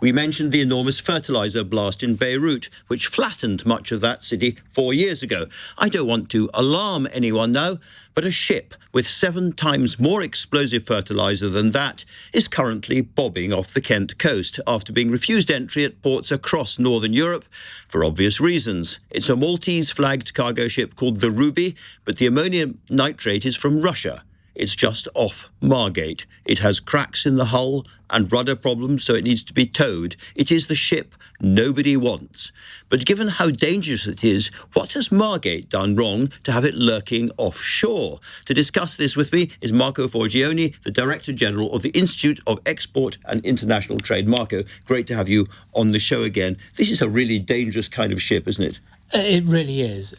We mentioned the enormous fertilizer blast in Beirut, which flattened much of that city 4 years ago. I don't want to alarm anyone now, but a ship with 7 times more explosive fertilizer than that is currently bobbing off the Kent coast after being refused entry at ports across northern Europe for obvious reasons. It's a Maltese-flagged cargo ship called the Ruby, but the ammonium nitrate is from Russia. It's just off Margate. It has cracks in the hull and rudder problems, so it needs to be towed. It is the ship nobody wants. But given how dangerous it is, what has Margate done wrong to have it lurking offshore? To discuss this with me is Marco Forgione, the Director General of the Institute of Export and International Trade. Marco, great to have you on the show again. This is a really dangerous kind of ship, isn't it? It really is.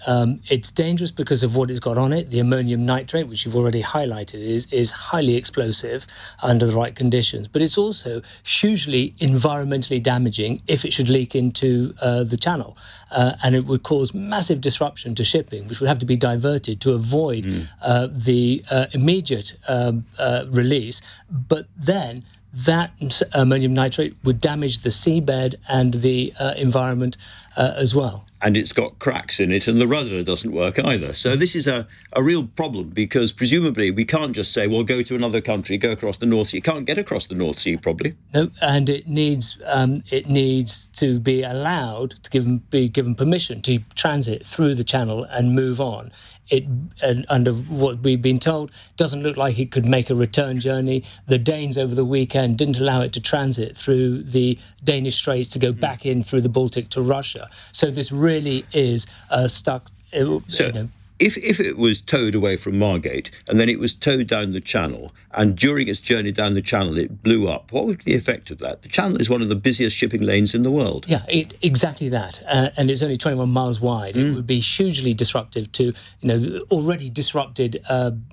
It's dangerous because of what it's got on it. The ammonium nitrate, which you've already highlighted, is highly explosive under the right conditions. But it's also hugely environmentally damaging if it should leak into the channel. And it would cause massive disruption to shipping, which would have to be diverted to avoid the immediate release. But then that ammonium nitrate would damage the seabed and the environment as well. And it's got cracks in it, and the rudder doesn't work either. So this is a real problem, because presumably we can't just say, well, go to another country, go across the North Sea. You can't get across the North Sea, probably. No, and it needs to be allowed to be given permission to transit through the channel and move on. And under what we've been told, doesn't look like it could make a return journey. The Danes over the weekend didn't allow it to transit through the Danish Straits to go back in through the Baltic to Russia. So this really is stuck. If it was towed away from Margate and then it was towed down the channel, and during its journey down the channel it blew up, what would be the effect of that? The channel is one of the busiest shipping lanes in the world. Yeah, exactly that. And it's only 21 miles wide. It would be hugely disruptive to already disrupted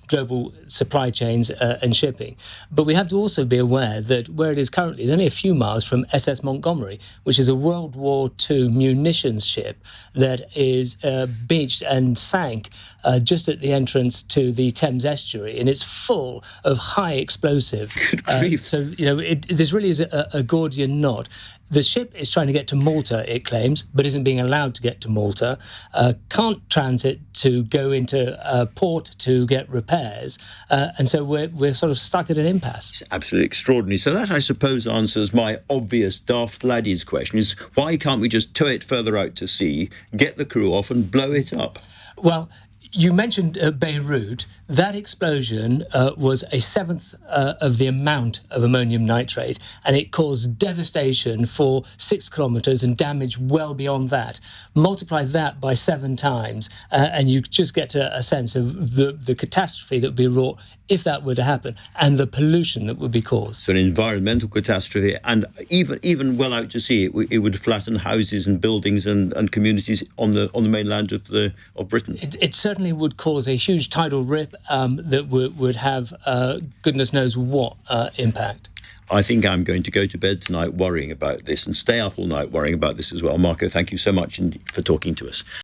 global supply chains and shipping. But we have to also be aware that where it is currently is only a few miles from SS Montgomery, which is a World War II munitions ship that is beached and sank just at the entrance to the Thames estuary, and it's full of high explosive. Good grief. So this really is a Gordian knot. The ship is trying to get to Malta, it claims, but isn't being allowed to get to Malta, can't transit to go into port to get repairs, and so we're sort of stuck at an impasse. It's absolutely extraordinary. So that, I suppose, answers my obvious daft laddies question, is why can't we just tow it further out to sea, get the crew off and blow it up? Well, you mentioned Beirut. That explosion was a seventh of the amount of ammonium nitrate, and it caused devastation for 6 kilometres and damage well beyond that. Multiply that by 7 times, and you just get a sense of the catastrophe that would be wrought if that were to happen, and the pollution that would be caused. So an environmental catastrophe, and even well out to sea, it would flatten houses and buildings and communities on the mainland of Britain. It certainly would cause a huge tidal rip that would have goodness knows what impact. I think I'm going to go to bed tonight worrying about this and stay up all night worrying about this as well. Marco, thank you so much for talking to us.